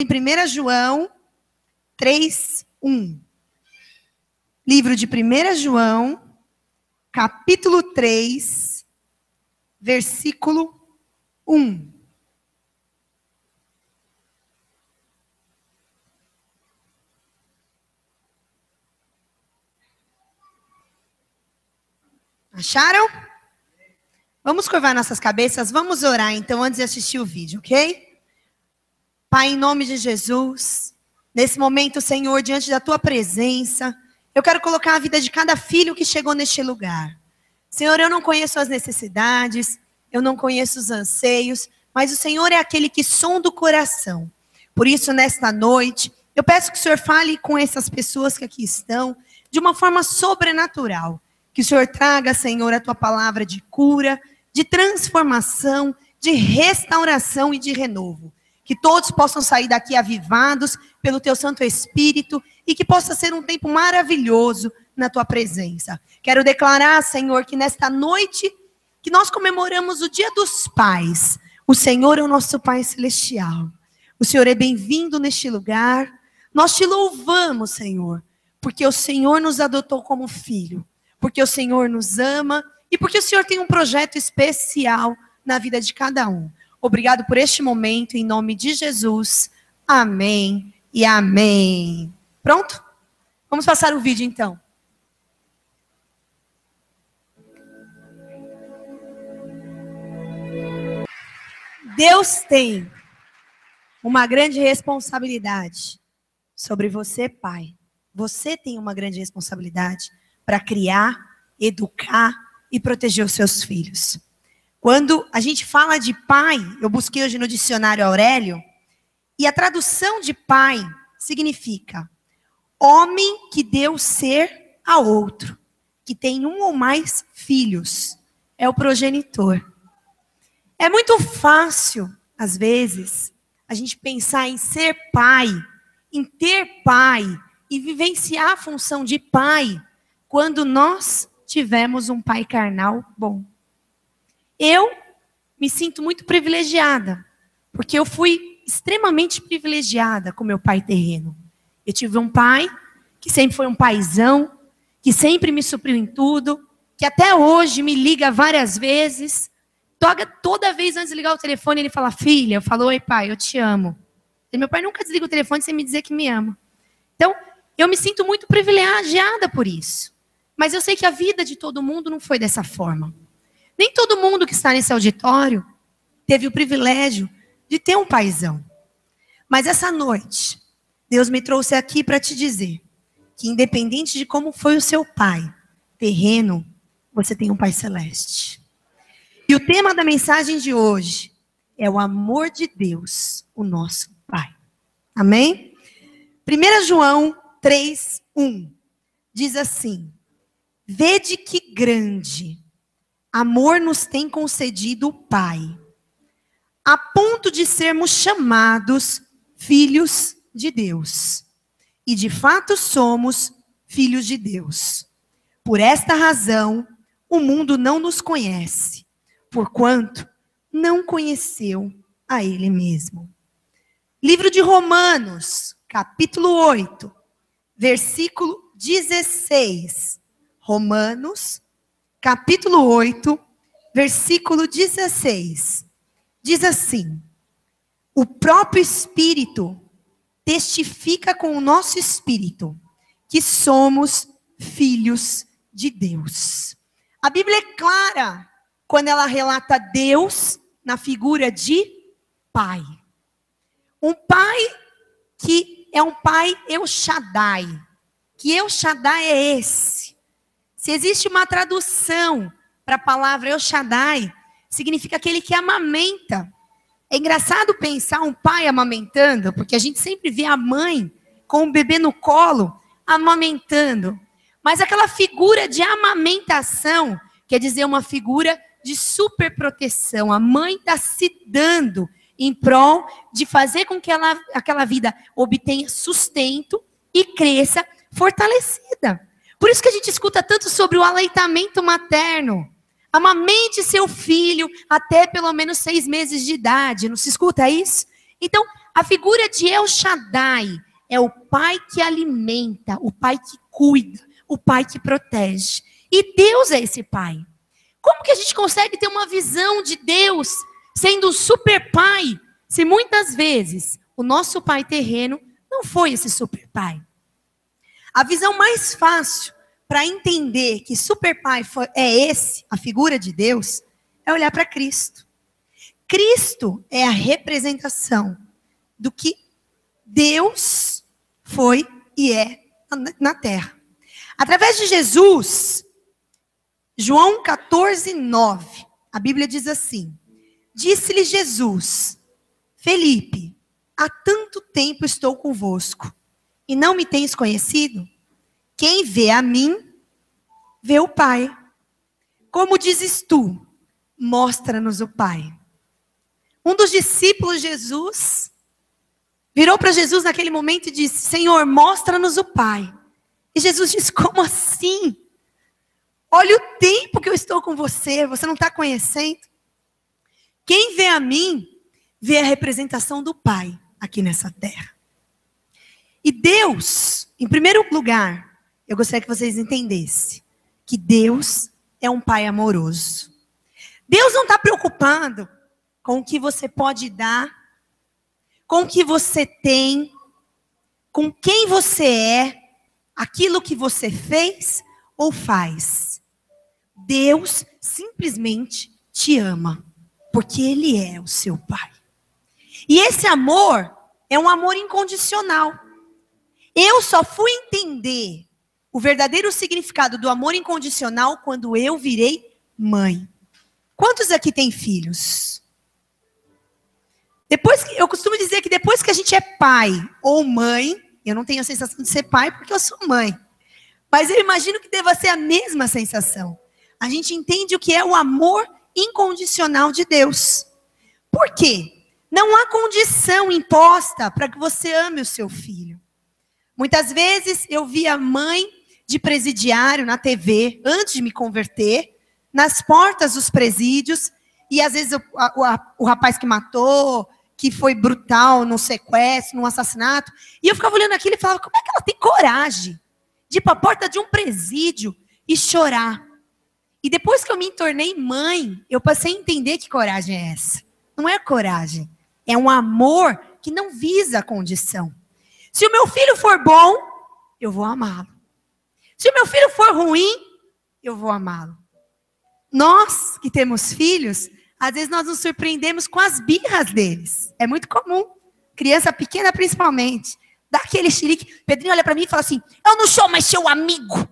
em 1 João 3:1. Livro de 1 João, capítulo 3, versículo 1. Acharam? Vamos curvar nossas cabeças, vamos orar então antes de assistir o vídeo, ok? Pai, em nome de Jesus, nesse momento, Senhor, diante da Tua presença, eu quero colocar a vida de cada filho que chegou neste lugar. Senhor, eu não conheço as necessidades, eu não conheço os anseios, mas o Senhor é aquele que sonda o coração. Por isso, nesta noite, eu peço que o Senhor fale com essas pessoas que aqui estão, de uma forma sobrenatural. Que o Senhor traga, Senhor, a Tua palavra de cura, de transformação, de restauração e de renovo. Que todos possam sair daqui avivados pelo Teu Santo Espírito e que possa ser um tempo maravilhoso na Tua presença. Quero declarar, Senhor, que nesta noite que nós comemoramos o Dia dos Pais, o Senhor é o nosso Pai Celestial. O Senhor é bem-vindo neste lugar. Nós Te louvamos, Senhor, porque o Senhor nos adotou como filho. Porque o Senhor nos ama e porque o Senhor tem um projeto especial na vida de cada um. Obrigado por este momento, em nome de Jesus. Amém e amém. Pronto? Vamos passar o vídeo, então. Deus tem uma grande responsabilidade sobre você, pai. Você tem uma grande responsabilidade para criar, educar e proteger os seus filhos. Quando a gente fala de pai, eu busquei hoje no dicionário Aurélio, e a tradução de pai significa homem que deu ser a outro, que tem um ou mais filhos, é o progenitor. É muito fácil, às vezes, a gente pensar em ser pai, em ter pai, e vivenciar a função de pai, quando nós tivemos um pai carnal bom. Eu me sinto muito privilegiada, porque eu fui extremamente privilegiada com meu pai terreno. Eu tive um pai que sempre foi um paizão, que sempre me supriu em tudo, que até hoje me liga várias vezes. Toda vez antes de ligar o telefone, ele fala, filha, eu falo, oi pai, eu te amo. E meu pai nunca desliga o telefone sem me dizer que me ama. Então, eu me sinto muito privilegiada por isso. Mas eu sei que a vida de todo mundo não foi dessa forma. Nem todo mundo que está nesse auditório teve o privilégio de ter um paizão. Mas essa noite, Deus me trouxe aqui para te dizer que independente de como foi o seu pai terreno, você tem um pai celeste. E o tema da mensagem de hoje é o amor de Deus, o nosso Pai. Amém? 1 João 3:1 diz assim: vede que grande amor nos tem concedido o Pai, a ponto de sermos chamados filhos de Deus. E de fato somos filhos de Deus. Por esta razão, o mundo não nos conhece, porquanto não conheceu a Ele mesmo. Livro de Romanos, capítulo 8, versículo 16. Romanos, capítulo 8, versículo 16. Diz assim: o próprio Espírito testifica com o nosso espírito que somos filhos de Deus. A Bíblia é clara quando ela relata Deus na figura de Pai. Um Pai que é um Pai El Shaddai. Que El Shaddai é esse? Se existe uma tradução para a palavra El Shaddai, significa aquele que amamenta. É engraçado pensar um pai amamentando, porque a gente sempre vê a mãe com o bebê no colo, amamentando. Mas aquela figura de amamentação quer dizer uma figura de superproteção. A mãe está se dando em prol de fazer com que aquela vida obtenha sustento e cresça fortalecida. Por isso que a gente escuta tanto sobre o aleitamento materno. Amamente seu filho até pelo menos 6 meses de idade. Não se escuta isso? Então, A figura de El Shaddai é o pai que alimenta, o pai que cuida, o pai que protege. E Deus é esse pai. Como que a gente consegue ter uma visão de Deus sendo o super pai, se muitas vezes o nosso pai terreno não foi esse super pai? A visão mais fácil para entender que super pai é esse, a figura de Deus, é olhar para Cristo. Cristo é a representação do que Deus foi e é na terra. Através de Jesus, João 14:9, a Bíblia diz assim: disse-lhe Jesus: Felipe, há tanto tempo estou convosco, e não me tens conhecido? Quem vê a mim, vê o Pai. Como dizes tu, mostra-nos o Pai. Um dos discípulos de Jesus virou para Jesus naquele momento e disse: Senhor, mostra-nos o Pai. E Jesus disse: como assim? Olha o tempo que eu estou com você, você não está conhecendo? Quem vê a mim, vê a representação do Pai aqui nessa terra. E Deus, em primeiro lugar, eu gostaria que vocês entendessem que Deus é um Pai amoroso. Deus não está preocupado com o que você pode dar, com o que você tem, com quem você é, aquilo que você fez ou faz. Deus simplesmente te ama, porque Ele é o seu Pai. E esse amor é um amor incondicional. Eu só fui entender o verdadeiro significado do amor incondicional quando eu virei mãe. Quantos aqui têm filhos? Eu costumo dizer que depois que a gente é pai ou mãe, eu não tenho a sensação de ser pai porque eu sou mãe, mas eu imagino que deva ser a mesma sensação. A gente entende o que é o amor incondicional de Deus. Por quê? Não há condição imposta para que você ame o seu filho. Muitas vezes eu via mãe de presidiário na TV, antes de me converter, nas portas dos presídios, e às vezes o rapaz que matou, que foi brutal num sequestro, num assassinato, e eu ficava olhando aquilo e falava: como é que ela tem coragem de ir para a porta de um presídio e chorar? E depois que eu me tornei mãe, eu passei a entender que coragem é essa. Não é coragem, é um amor que não visa a condição. Se o meu filho for bom, eu vou amá-lo. Se o meu filho for ruim, eu vou amá-lo. Nós que temos filhos, às vezes nós nos surpreendemos com as birras deles. É muito comum. Criança pequena principalmente. Dá aquele xerique. Pedrinho olha para mim e fala assim: eu não sou mais seu amigo.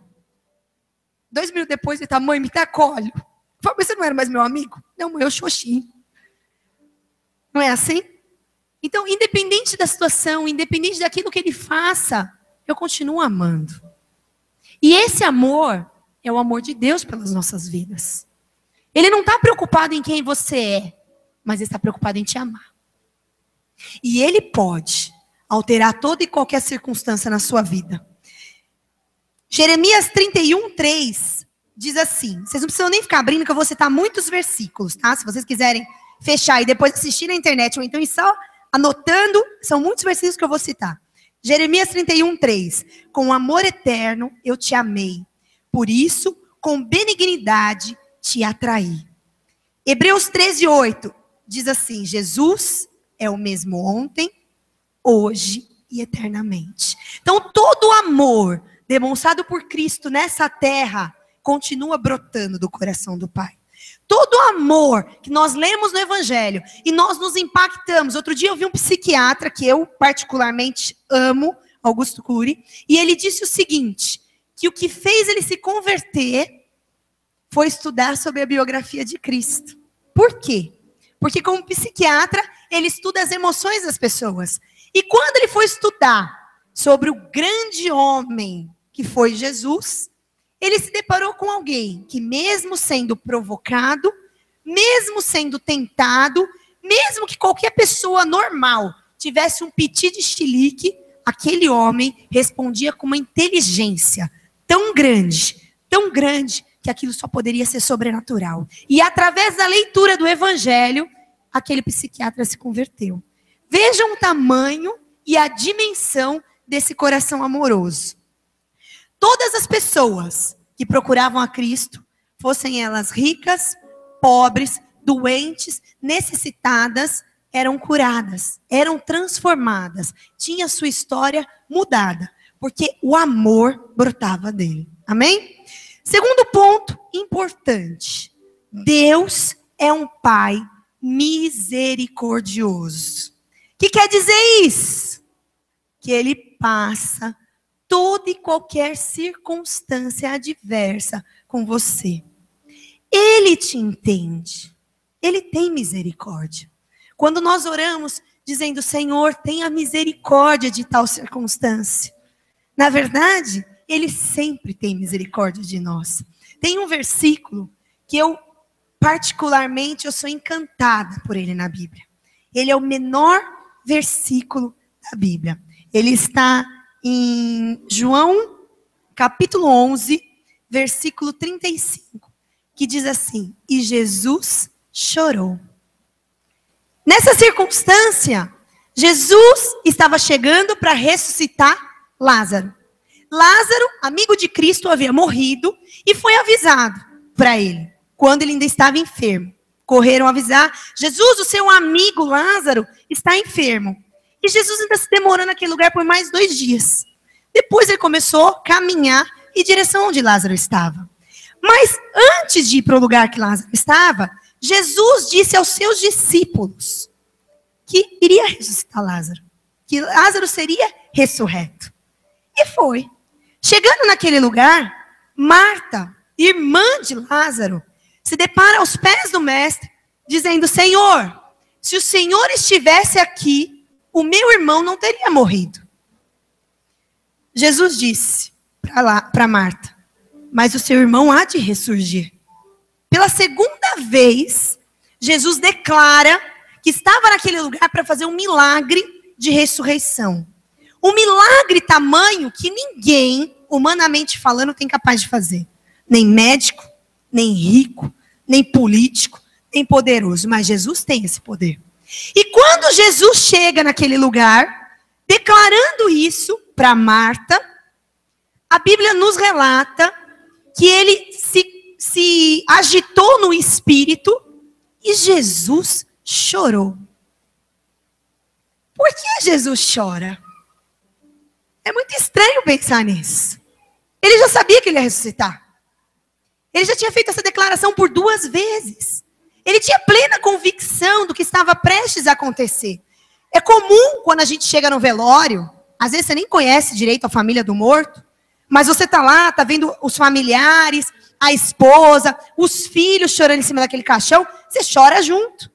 2 minutos depois ele tá: mãe, me dá colo. Eu falo: mas você não era mais meu amigo? Não, mãe, eu xoxi. Não é assim? Então, independente da situação, independente daquilo que ele faça, eu continuo amando. E esse amor é o amor de Deus pelas nossas vidas. Ele não está preocupado em quem você é, mas ele está preocupado em te amar. E ele pode alterar toda e qualquer circunstância na sua vida. Jeremias 31:3 diz assim, vocês não precisam nem ficar abrindo, que eu vou citar muitos versículos, tá? Se vocês quiserem fechar e depois assistir na internet, ou então ir só anotando, são muitos versículos que eu vou citar. Jeremias 31:3. Com amor eterno eu te amei, por isso com benignidade te atraí. Hebreus 13:8 diz assim: Jesus é o mesmo ontem, hoje e eternamente. Então todo o amor demonstrado por Cristo nessa terra continua brotando do coração do Pai. Todo o amor que nós lemos no Evangelho e nós nos impactamos. Outro dia eu vi um psiquiatra que eu particularmente amo, Augusto Cury, e ele disse o seguinte, que o que fez ele se converter foi estudar sobre a biografia de Cristo. Por quê? Porque como psiquiatra, ele estuda as emoções das pessoas. E quando ele foi estudar sobre o grande homem que foi Jesus, ele se deparou com alguém que, mesmo sendo provocado, mesmo sendo tentado, mesmo que qualquer pessoa normal tivesse um piti de chilique, aquele homem respondia com uma inteligência tão grande, que aquilo só poderia ser sobrenatural. E através da leitura do Evangelho, aquele psiquiatra se converteu. Vejam o tamanho e a dimensão desse coração amoroso. Todas as pessoas que procuravam a Cristo, fossem elas ricas, pobres, doentes, necessitadas, eram curadas, eram transformadas, tinha sua história mudada, porque o amor brotava dele. Amém? Segundo ponto importante, Deus é um Pai misericordioso. O que quer dizer isso? Que Ele passa toda e qualquer circunstância adversa com você. Ele te entende. Ele tem misericórdia. Quando nós oramos dizendo, Senhor, tenha misericórdia de tal circunstância. Na verdade, Ele sempre tem misericórdia de nós. Tem um versículo que particularmente, eu sou encantada por ele na Bíblia. Ele é o menor versículo da Bíblia. Ele está em João, capítulo 11, versículo 35, que diz assim, e Jesus chorou. Nessa circunstância, Jesus estava chegando para ressuscitar Lázaro. Lázaro, amigo de Cristo, havia morrido e foi avisado para ele, quando ele ainda estava enfermo. Correram avisar, Jesus, o seu amigo Lázaro está enfermo. E Jesus ainda se demorou naquele lugar por mais 2 dias. Depois ele começou a caminhar em direção onde Lázaro estava. Mas antes de ir para o lugar que Lázaro estava, Jesus disse aos seus discípulos que iria ressuscitar Lázaro. Que Lázaro seria ressurreto. E foi. Chegando naquele lugar, Marta, irmã de Lázaro, se depara aos pés do mestre, dizendo, Senhor, se o Senhor estivesse aqui, o meu irmão não teria morrido. Jesus disse para Marta, mas o seu irmão há de ressurgir. Pela segunda vez, Jesus declara que estava naquele lugar para fazer um milagre de ressurreição. Um milagre tamanho que ninguém, humanamente falando, tem capaz de fazer. Nem médico, nem rico, nem político, nem poderoso. Mas Jesus tem esse poder. E quando Jesus chega naquele lugar, declarando isso para Marta, a Bíblia nos relata que ele se agitou no espírito e Jesus chorou. Por que Jesus chora? É muito estranho pensar nisso. Ele já sabia que ele ia ressuscitar. Ele já tinha feito essa declaração por 2 vezes. Ele tinha plena convicção do que estava prestes a acontecer. É comum quando a gente chega no velório, às vezes você nem conhece direito a família do morto, mas você está lá, está vendo os familiares, a esposa, os filhos chorando em cima daquele caixão, você chora junto.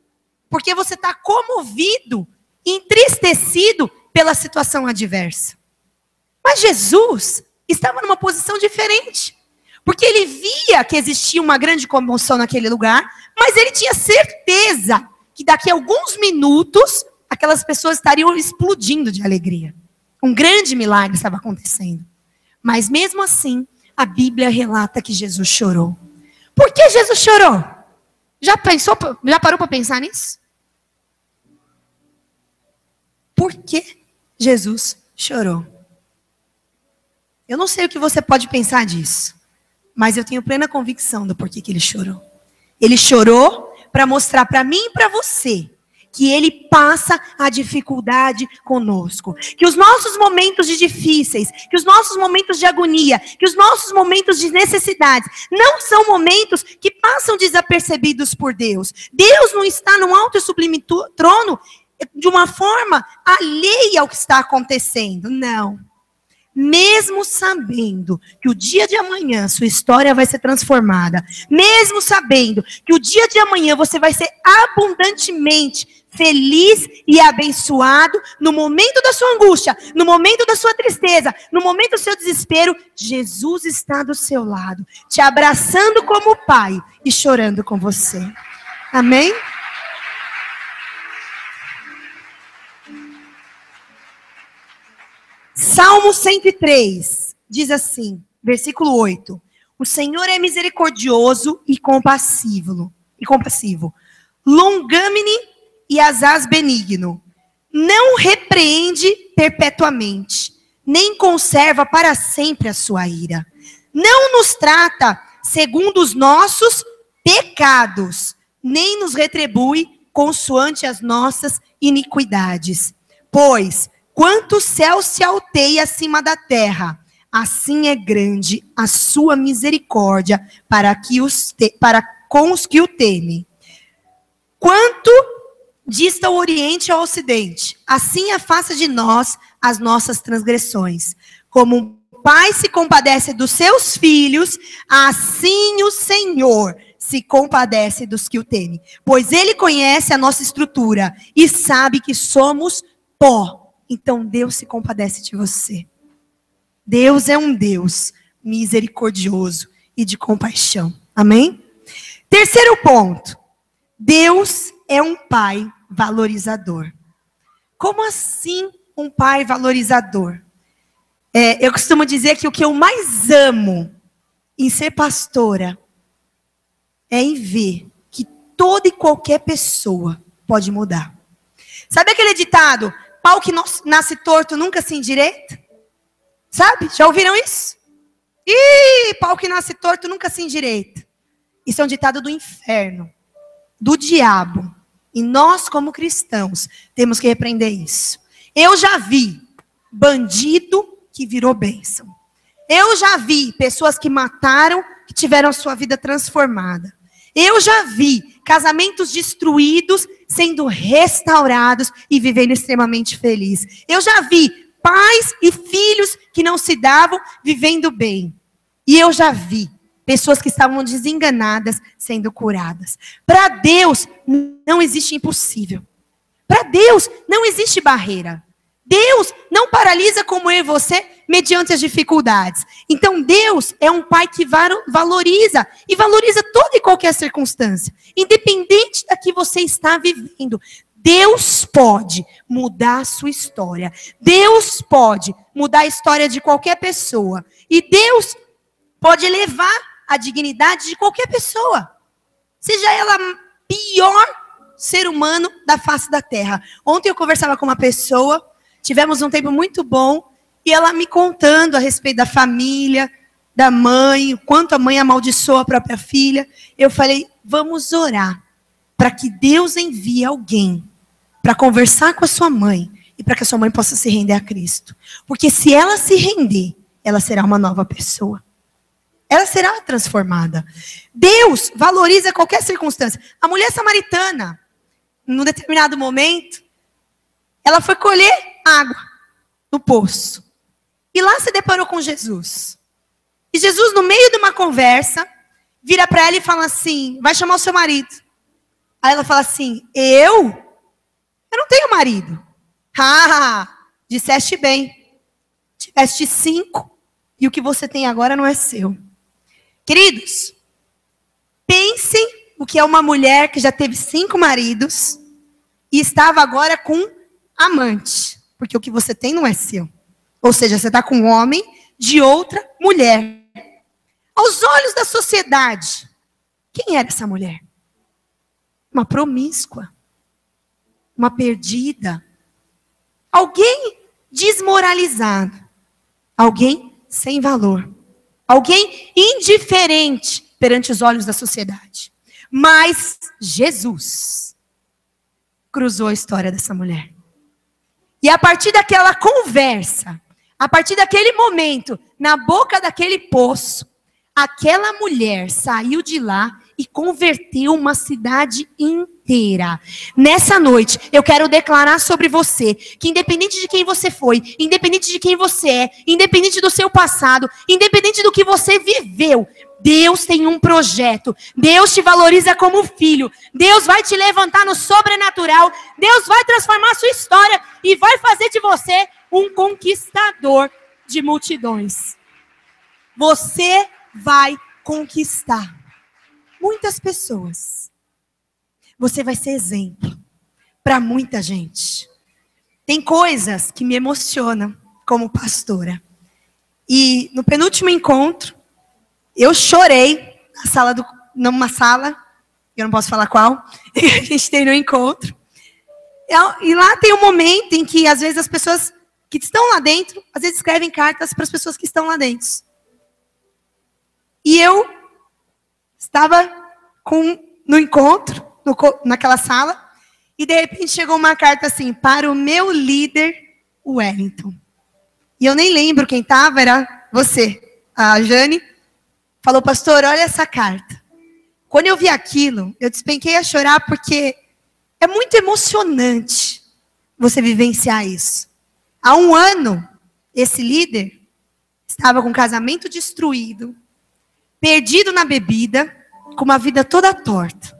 Porque você está comovido, entristecido pela situação adversa. Mas Jesus estava numa posição diferente. Porque ele via que existia uma grande comoção naquele lugar, mas ele tinha certeza que daqui a alguns minutos, aquelas pessoas estariam explodindo de alegria. Um grande milagre estava acontecendo. Mas mesmo assim, a Bíblia relata que Jesus chorou. Por que Jesus chorou? Já parou para pensar nisso? Por que Jesus chorou? Eu não sei o que você pode pensar disso. Mas eu tenho plena convicção do porquê que ele chorou. Ele chorou para mostrar para mim e para você que ele passa a dificuldade conosco. Que os nossos momentos de difíceis, que os nossos momentos de agonia, que os nossos momentos de necessidades não são momentos que passam desapercebidos por Deus. Deus não está num alto e sublime trono de uma forma alheia ao que está acontecendo. Não. Mesmo sabendo que o dia de amanhã sua história vai ser transformada, mesmo sabendo que o dia de amanhã você vai ser abundantemente feliz e abençoado, no momento da sua angústia, no momento da sua tristeza, no momento do seu desespero, Jesus está do seu lado, te abraçando como pai e chorando com você. Amém? Salmo 103 diz assim, versículo 8. O Senhor é misericordioso e compassivo, longâmine e asaz benigno, não repreende perpetuamente, nem conserva para sempre a sua ira. Não nos trata segundo os nossos pecados, nem nos retribui consoante as nossas iniquidades. Pois, quanto o céu se alteia acima da terra, assim é grande a sua misericórdia para com os que o temem. Quanto dista o Oriente ao Ocidente, assim afasta de nós as nossas transgressões. Como um pai se compadece dos seus filhos, assim o Senhor se compadece dos que o temem. Pois Ele conhece a nossa estrutura e sabe que somos pó. Então Deus se compadece de você. Deus é um Deus misericordioso e de compaixão. Amém? Terceiro ponto. Deus é um pai valorizador. Como assim um pai valorizador? Eu costumo dizer que o que eu mais amo em ser pastora é em ver que toda e qualquer pessoa pode mudar. Sabe aquele ditado? Pau que nasce torto nunca se endireita? Sabe? Já ouviram isso? Ih, pau que nasce torto nunca se endireita. Isso é um ditado do inferno, do diabo. E nós, como cristãos, temos que repreender isso. Eu já vi bandido que virou bênção. Eu já vi pessoas que mataram, que tiveram a sua vida transformada. Eu já vi casamentos destruídos sendo restaurados e vivendo extremamente feliz. Eu já vi pais e filhos que não se davam vivendo bem. E eu já vi pessoas que estavam desenganadas sendo curadas. Para Deus não existe impossível. Para Deus não existe barreira. Deus não paralisa como eu e você mediante as dificuldades. Então Deus é um pai que valoriza e valoriza toda e qualquer circunstância, independente da que você está vivendo. Deus pode mudar a sua história. Deus pode mudar a história de qualquer pessoa. E Deus pode elevar a dignidade de qualquer pessoa, seja ela pior ser humano da face da terra. Ontem eu conversava com uma pessoa, tivemos um tempo muito bom, e ela me contando a respeito da família, da mãe, o quanto a mãe amaldiçoou a própria filha. Eu falei, vamos orar para que Deus envie alguém para conversar com a sua mãe e para que a sua mãe possa se render a Cristo. Porque se ela se render, ela será uma nova pessoa. Ela será transformada. Deus valoriza qualquer circunstância. A mulher samaritana, num determinado momento, ela foi colher água no poço. E lá se deparou com Jesus. E Jesus, no meio de uma conversa, vira para ela e fala assim, vai chamar o seu marido. Aí ela fala assim, eu não tenho marido. Disseste bem. Tiveste 5 e o que você tem agora não é seu. Queridos, pensem o que é uma mulher que já teve 5 maridos e estava agora com amante. Porque o que você tem não é seu. Ou seja, você está com um homem de outra mulher. Aos olhos da sociedade, quem era essa mulher? Uma promíscua. Uma perdida. Alguém desmoralizado. Alguém sem valor. Alguém indiferente perante os olhos da sociedade. Mas Jesus cruzou a história dessa mulher. E a partir daquela conversa, a partir daquele momento, na boca daquele poço, aquela mulher saiu de lá e converteu uma cidade inteira. Nessa noite, eu quero declarar sobre você, que independente de quem você foi, independente de quem você é, independente do seu passado, independente do que você viveu, Deus tem um projeto. Deus te valoriza como filho. Deus vai te levantar no sobrenatural. Deus vai transformar a sua história e vai fazer de você um conquistador de multidões. Você vai conquistar muitas pessoas. Você vai ser exemplo para muita gente. Tem coisas que me emocionam como pastora. E no penúltimo encontro, eu chorei numa sala, eu não posso falar qual, a gente tem no encontro. E lá tem um momento em que, às vezes, as pessoas que estão lá dentro, às vezes escrevem cartas para as pessoas que estão lá dentro. E eu estava no encontro, naquela sala, e de repente chegou uma carta assim, para o meu líder, Wellington. E eu nem lembro quem estava, era você, a Jane. Falou, pastor, olha essa carta. Quando eu vi aquilo, eu despenquei a chorar, porque é muito emocionante você vivenciar isso. Há um ano, esse líder estava com o casamento destruído, perdido na bebida, com uma vida toda torta.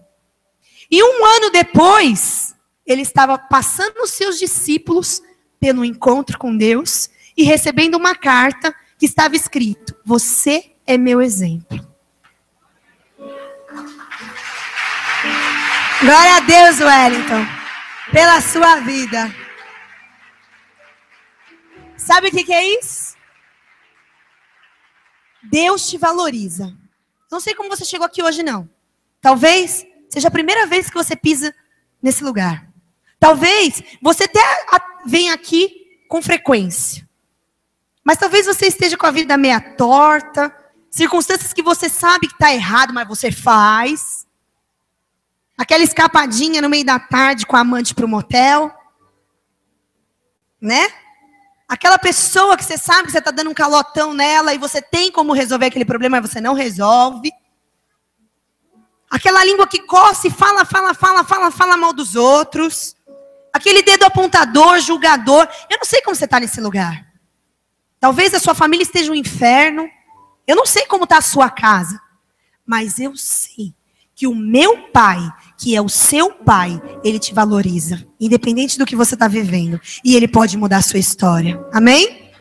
E um ano depois, ele estava passando os seus discípulos pelo encontro com Deus e recebendo uma carta que estava escrito, você é meu exemplo. Glória a Deus, Wellington, pela sua vida. Sabe o que é isso? Deus te valoriza. Não sei como você chegou aqui hoje, não. Talvez seja a primeira vez que você pisa nesse lugar. Talvez você até venha aqui com frequência. Mas talvez você esteja com a vida meia torta, circunstâncias que você sabe que está errado, mas você faz. Aquela escapadinha no meio da tarde com a amante para o motel. Né? Aquela pessoa que você sabe que você está dando um calotão nela e você tem como resolver aquele problema, mas você não resolve. Aquela língua que coça e fala mal dos outros. Aquele dedo apontador, julgador. Eu não sei como você está nesse lugar. Talvez a sua família esteja um inferno. Eu não sei como está a sua casa. Mas eu sei que o meu pai, que é o seu pai, ele te valoriza. Independente do que você está vivendo. E ele pode mudar a sua história. Amém?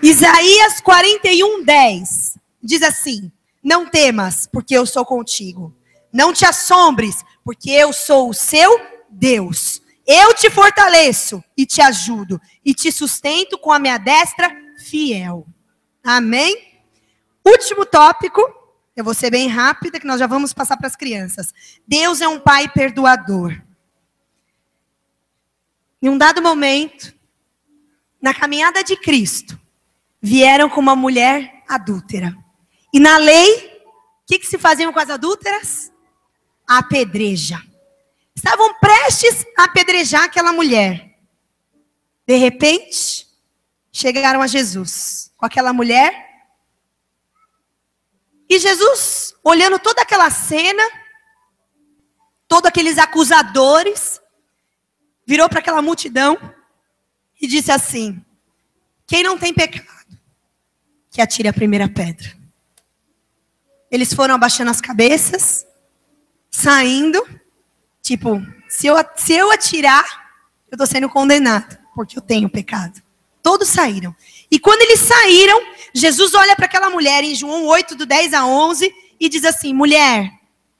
Isaías 41:10 diz assim, não temas, porque eu sou contigo. Não te assombres, porque eu sou o seu Deus. Eu te fortaleço e te ajudo e te sustento com a minha destra fiel. Amém? Último tópico, eu vou ser bem rápida, que nós já vamos passar para as crianças. Deus é um pai perdoador. Em um dado momento, na caminhada de Cristo, vieram com uma mulher adúltera. E na lei, o que se faziam com as adúlteras? Apedreja. Estavam prestes a apedrejar aquela mulher. De repente, chegaram a Jesus com aquela mulher. E Jesus, olhando toda aquela cena, todos aqueles acusadores, virou para aquela multidão e disse assim, quem não tem pecado, que atire a primeira pedra. Eles foram abaixando as cabeças, saindo, tipo, se eu atirar, eu estou sendo condenado, porque eu tenho pecado. Todos saíram. E quando eles saíram, Jesus olha para aquela mulher em João 8, do 10 a 11, e diz assim, mulher,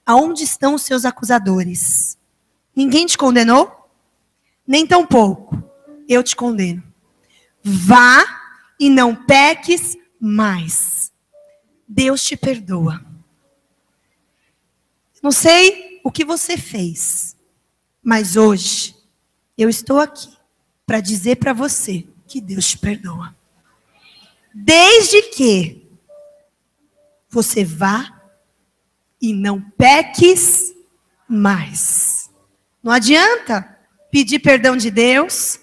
aonde estão os seus acusadores? Ninguém te condenou? Nem tampouco eu te condeno. Vá e não peques mais. Deus te perdoa. Não sei o que você fez, mas hoje eu estou aqui para dizer para você que Deus te perdoa. Desde que você vá e não peques mais. Não adianta pedir perdão de Deus,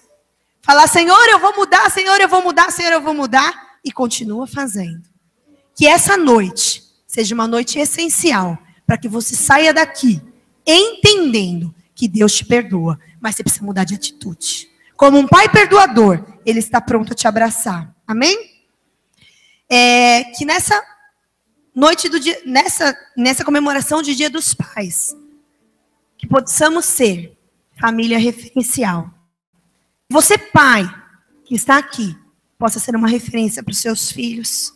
falar, Senhor, eu vou mudar, Senhor, eu vou mudar, Senhor, eu vou mudar, e continua fazendo. Que essa noite seja uma noite essencial para que você saia daqui entendendo que Deus te perdoa, mas você precisa mudar de atitude. Como um pai perdoador, Ele está pronto a te abraçar. Amém? Que nessa noite do dia, nessa comemoração de Dia dos Pais, que possamos ser família referencial. Você, pai, que está aqui, possa ser uma referência para os seus filhos.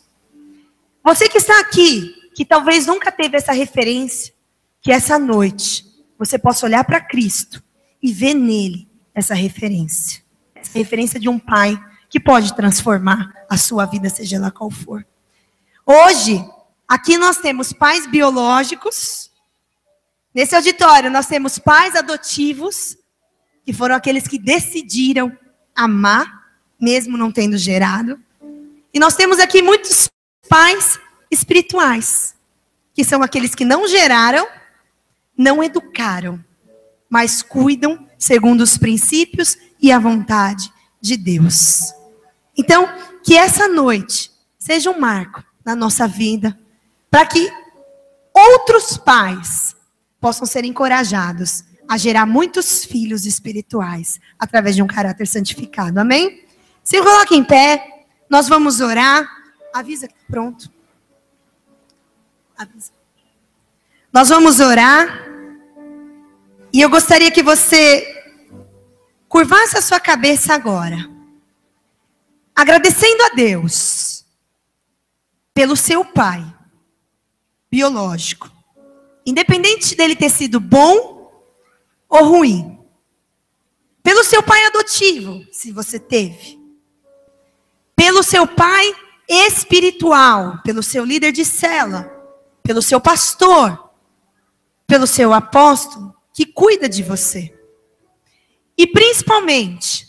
Você que está aqui, que talvez nunca teve essa referência, que essa noite você possa olhar para Cristo e ver nele essa referência. Essa referência de um pai que pode transformar a sua vida, seja lá qual for. Hoje, Aqui nós temos pais biológicos. Nesse auditório nós temos pais adotivos, que foram aqueles que decidiram amar, mesmo não tendo gerado. E nós temos aqui muitos pais espirituais, que são aqueles que não geraram, não educaram, mas cuidam segundo os princípios e a vontade de Deus. Então, que essa noite seja um marco na nossa vida, para que outros pais possam ser encorajados a gerar muitos filhos espirituais através de um caráter santificado. Amém? Se coloque em pé, nós vamos orar. Avisa que pronto. Avisa. Nós vamos orar. E eu gostaria que você curvasse a sua cabeça agora, agradecendo a Deus pelo seu pai biológico, independente dele ter sido bom ou ruim, pelo seu pai adotivo, se você teve, pelo seu pai espiritual, pelo seu líder de célula, pelo seu pastor, pelo seu apóstolo, que cuida de você. E principalmente,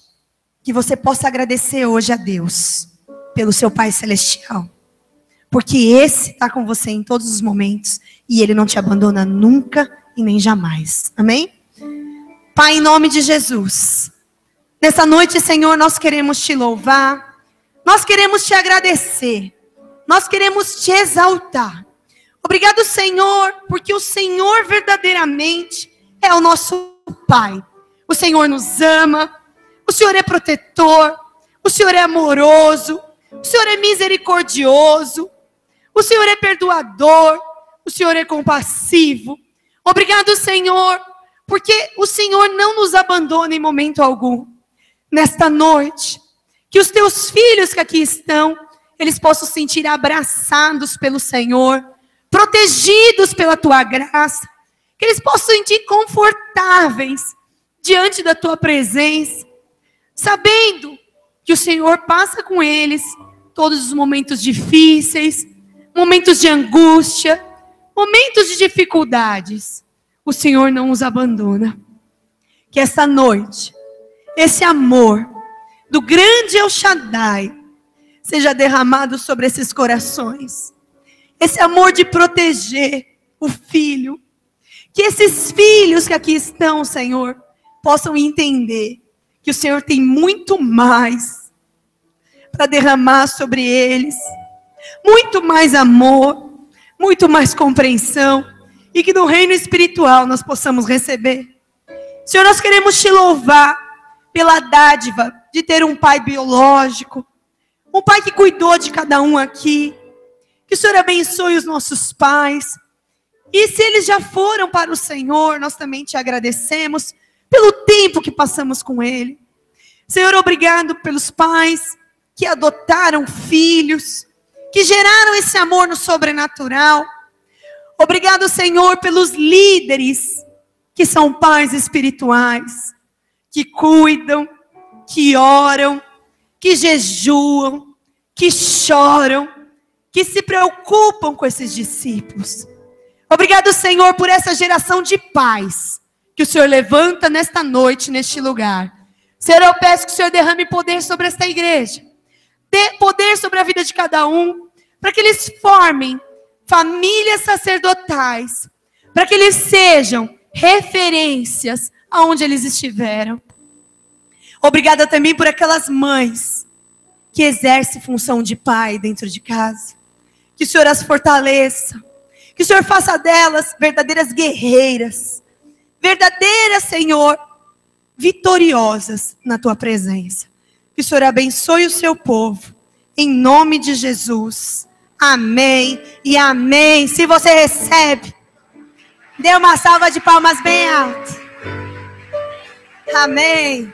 que você possa agradecer hoje a Deus, pelo seu Pai Celestial. Porque esse está com você em todos os momentos, e Ele não te abandona nunca e nem jamais. Amém? Pai, em nome de Jesus, nessa noite, Senhor, nós queremos te louvar, nós queremos te agradecer, nós queremos te exaltar. Obrigado, Senhor, porque o Senhor verdadeiramente é o nosso Pai. O Senhor nos ama, o Senhor é protetor, o Senhor é amoroso, o Senhor é misericordioso, o Senhor é perdoador, o Senhor é compassivo. Obrigado, Senhor, porque o Senhor não nos abandona em momento algum. Nesta noite, que os teus filhos que aqui estão, eles possam se sentir abraçados pelo Senhor, protegidos pela tua graça, que eles possam se sentir confortáveis diante da tua presença, sabendo que o Senhor passa com eles todos os momentos difíceis, momentos de angústia, momentos de dificuldades. O Senhor não os abandona. Que essa noite, esse amor do grande El Shaddai seja derramado sobre esses corações. Esse amor de proteger o filho. Que esses filhos que aqui estão, Senhor, possam entender que o Senhor tem muito mais para derramar sobre eles. Muito mais amor, muito mais compreensão. E que no reino espiritual nós possamos receber. Senhor, nós queremos te louvar pela dádiva de ter um pai biológico. Um pai que cuidou de cada um aqui. Que o Senhor abençoe os nossos pais. E se eles já foram para o Senhor, nós também te agradecemos pelo tempo que passamos com Ele. Senhor, obrigado pelos pais que adotaram filhos, que geraram esse amor no sobrenatural. Obrigado, Senhor, pelos líderes que são pais espirituais, que cuidam, que oram, que jejuam, que choram, que se preocupam com esses discípulos. Obrigado, Senhor, por essa geração de pais que o Senhor levanta nesta noite, neste lugar. Senhor, eu peço que o Senhor derrame poder sobre esta igreja. Dê poder sobre a vida de cada um, para que eles formem famílias sacerdotais, para que eles sejam referências aonde eles estiveram. Obrigada também por aquelas mães que exercem função de pai dentro de casa. Que o Senhor as fortaleça. Que o Senhor faça delas verdadeiras guerreiras. Verdadeiras, Senhor, vitoriosas na tua presença. Que o Senhor abençoe o seu povo. Em nome de Jesus. Amém e amém. Se você recebe, dê uma salva de palmas bem alta. Amém.